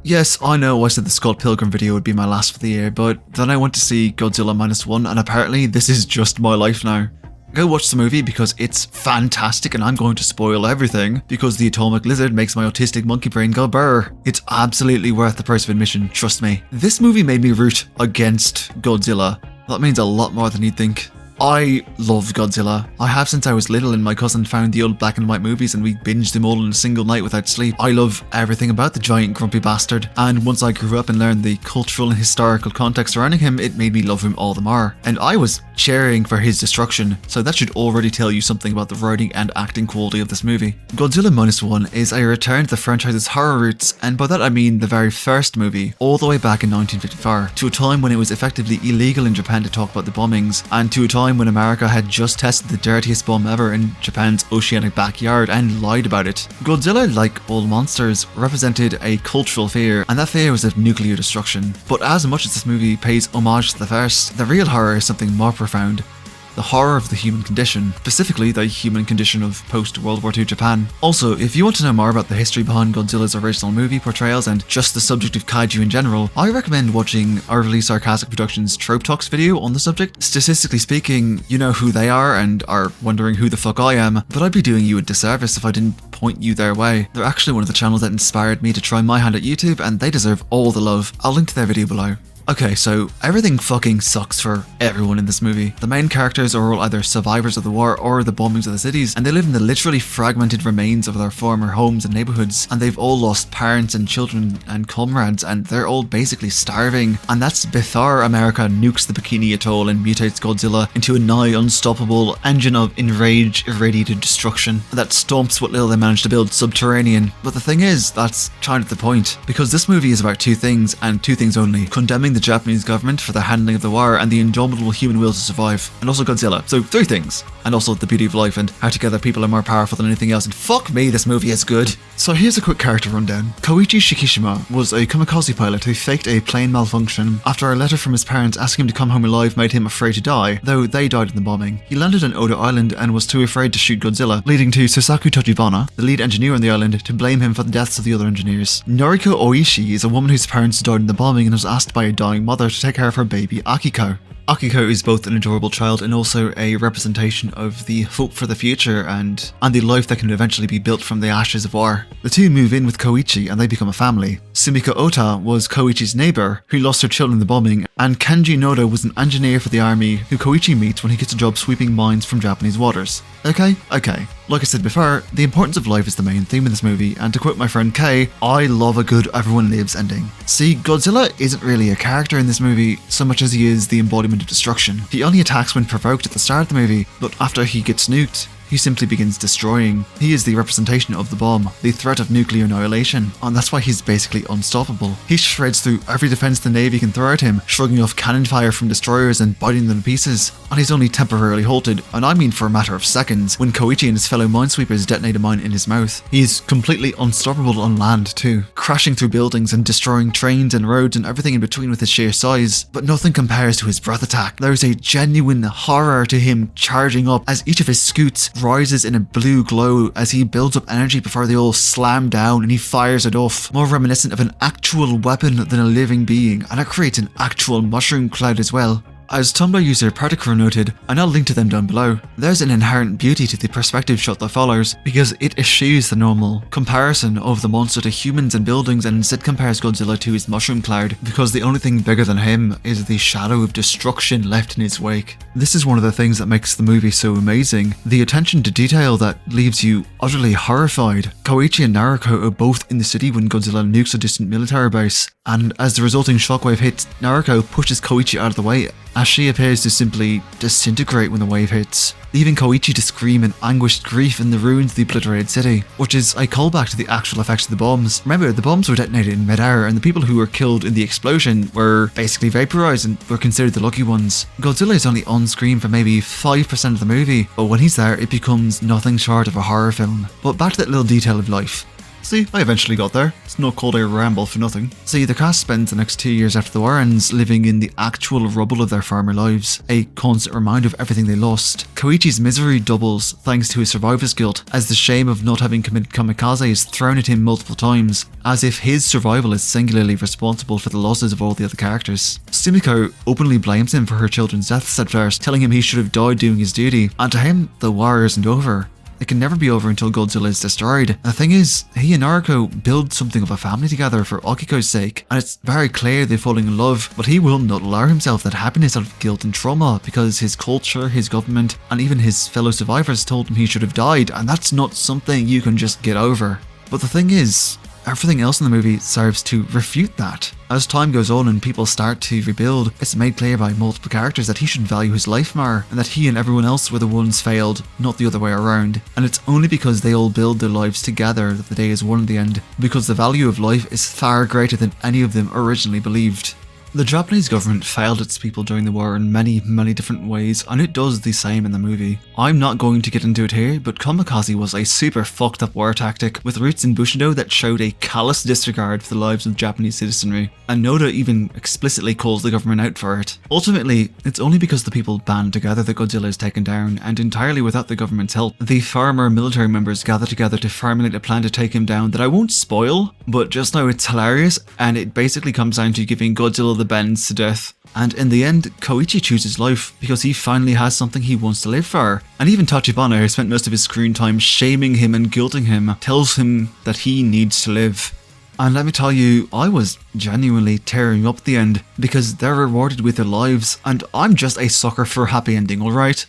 Yes, I know I said the Scott Pilgrim video would be my last for the year, but then I went to see Godzilla -1 and apparently this is just my life now. Go watch the movie because it's fantastic and I'm going to spoil everything because the atomic lizard makes my autistic monkey brain go brr. It's absolutely worth the price of admission, trust me. This movie made me root against Godzilla. That means a lot more than you'd think. I love Godzilla. I have since I was little and my cousin found the old black and white movies and we binged them all in a single night without sleep. I love everything about the giant grumpy bastard, and once I grew up and learned the cultural and historical context surrounding him, it made me love him all the more. And I was cheering for his destruction, so that should already tell you something about the writing and acting quality of this movie. Godzilla -1 is a return to the franchise's horror roots, and by that I mean the very first movie, all the way back in 1954, to a time when it was effectively illegal in Japan to talk about the bombings, and to a time when America had just tested the dirtiest bomb ever in Japan's oceanic backyard and lied about it. Godzilla, like all monsters, represented a cultural fear, and that fear was of nuclear destruction. But as much as this movie pays homage to the first, the real horror is something more profound. The horror of the human condition, specifically the human condition of post-World War II Japan. Also, if you want to know more about the history behind Godzilla's original movie portrayals and just the subject of kaiju in general, I recommend watching Overly Sarcastic Productions' Trope Talks video on the subject. Statistically speaking, you know who they are and are wondering who the fuck I am, but I'd be doing you a disservice if I didn't point you their way. They're actually one of the channels that inspired me to try my hand at YouTube, and they deserve all the love. I'll link to their video below. Okay, so everything fucking sucks for everyone in this movie. The main characters are all either survivors of the war or the bombings of the cities, and they live in the literally fragmented remains of their former homes and neighborhoods, and they've all lost parents and children and comrades, and they're all basically starving. And that's before America nukes the Bikini Atoll and mutates Godzilla into a nigh unstoppable engine of enraged, irradiated destruction that stomps what little they managed to build subterranean. But the thing is, that's kind of the point, because this movie is about two things, and two things only: condemning the Japanese government for their handling of the war and the indomitable human will to survive, and also Godzilla. So 3 things. And also the beauty of life and how together people are more powerful than anything else, and fuck me, this movie is good. So here's a quick character rundown. Koichi Shikishima was a kamikaze pilot who faked a plane malfunction after a letter from his parents asking him to come home alive made him afraid to die, though they died in the bombing. He landed on Oda Island and was too afraid to shoot Godzilla, leading to Sasaku Tachibana, the lead engineer on the island, to blame him for the deaths of the other engineers. Noriko Oishi is a woman whose parents died in the bombing and was asked by a dying mother to take care of her baby Akiko. Akiko is both an adorable child and also a representation of the hope for the future and the life that can eventually be built from the ashes of war. The two move in with Koichi and they become a family. Sumiko Ota was Koichi's neighbour who lost her children in the bombing, and Kenji Noda was an engineer for the army who Koichi meets when he gets a job sweeping mines from Japanese waters. Okay. Like I said before, the importance of life is the main theme in this movie, and to quote my friend Kay, I love a good everyone lives ending. See, Godzilla isn't really a character in this movie so much as he is the embodiment of destruction. He only attacks when provoked at the start of the movie, but after he gets nuked, he simply begins destroying. He is the representation of the bomb, the threat of nuclear annihilation, and that's why he's basically unstoppable. He shreds through every defense the Navy can throw at him, shrugging off cannon fire from destroyers and biting them to pieces. And he's only temporarily halted, and I mean for a matter of seconds, when Koichi and his fellow minesweepers detonate a mine in his mouth. He's completely unstoppable on land too, crashing through buildings and destroying trains and roads and everything in between with his sheer size. But nothing compares to his breath attack. There's a genuine horror to him charging up as each of his scoots rises in a blue glow as he builds up energy before they all slam down and he fires it off, more reminiscent of an actual weapon than a living being, and it creates an actual mushroom cloud as well. As Tumblr user Partikron noted, and I'll link to them down below, there's an inherent beauty to the perspective shot that follows, because it eschews the normal comparison of the monster to humans and buildings and instead compares Godzilla to his mushroom cloud, because the only thing bigger than him is the shadow of destruction left in his wake. This is one of the things that makes the movie so amazing, the attention to detail that leaves you utterly horrified. Koichi and Nariko are both in the city when Godzilla nukes a distant military base, and as the resulting shockwave hits, Nariko pushes Koichi out of the way, as she appears to simply disintegrate when the wave hits, leaving Koichi to scream in anguished grief in the ruins of the obliterated city, which is a callback to the actual effects of the bombs. Remember, the bombs were detonated in mid-air, and the people who were killed in the explosion were basically vaporized and were considered the lucky ones. Godzilla is only on screen for maybe 5% of the movie, but when he's there, it becomes nothing short of a horror film. But back to that little detail of life. See, I eventually got there. It's not called a ramble for nothing. See, the cast spends the next 2 years after the war ends living in the actual rubble of their former lives, a constant reminder of everything they lost. Koichi's misery doubles thanks to his survivor's guilt, as the shame of not having committed kamikaze is thrown at him multiple times, as if his survival is singularly responsible for the losses of all the other characters. Sumiko openly blames him for her children's deaths at first, telling him he should have died doing his duty, and to him, the war isn't over. It can never be over until Godzilla is destroyed. And the thing is, he and Naruko build something of a family together for Akiko's sake, and it's very clear they're falling in love, but he will not allow himself that happiness out of guilt and trauma because his culture, his government, and even his fellow survivors told him he should have died, and that's not something you can just get over. But the thing is, everything else in the movie serves to refute that. As time goes on and people start to rebuild, it's made clear by multiple characters that he should value his life more, and that he and everyone else were the ones failed, not the other way around. And it's only because they all build their lives together that the day is won in the end, because the value of life is far greater than any of them originally believed. The Japanese government failed its people during the war in many different ways, and it does the same in the movie. I'm not going to get into it here, but kamikaze was a super fucked up war tactic with roots in Bushido that showed a callous disregard for the lives of Japanese citizenry, and Noda even explicitly calls the government out for it. Ultimately, it's only because the people band together that Godzilla is taken down, and entirely without the government's help. The former military members gather together to formulate a plan to take him down that I won't spoil, but just know it's hilarious, and it basically comes down to giving Godzilla the bends to death. And in the end, Koichi chooses life because he finally has something he wants to live for. And even Tachibana, who spent most of his screen time shaming him and guilting him, tells him that he needs to live. And let me tell you, I was genuinely tearing up at the end because they're rewarded with their lives, and I'm just a sucker for a happy ending, alright?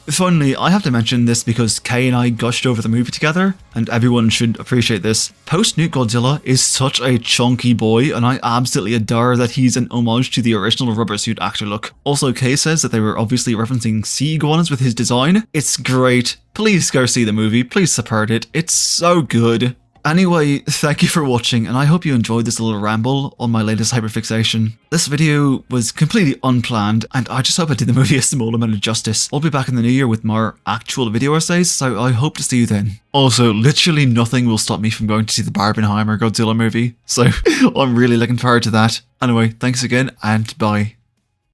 Finally, I have to mention this because Kay and I gushed over the movie together, and everyone should appreciate this. Post-Nuke Godzilla is such a chunky boy, and I absolutely adore that he's an homage to the original rubber suit actor look. Also, Kay says that they were obviously referencing sea iguanas with his design. It's great. Please go see the movie, please support it, it's so good. Anyway, thank you for watching, and I hope you enjoyed this little ramble on my latest hyperfixation. This video was completely unplanned, and I just hope I did the movie a small amount of justice. I'll be back in the new year with more actual video essays, so I hope to see you then. Also, literally nothing will stop me from going to see the Barbenheimer Godzilla movie, so I'm really looking forward to that. Anyway, thanks again, and bye.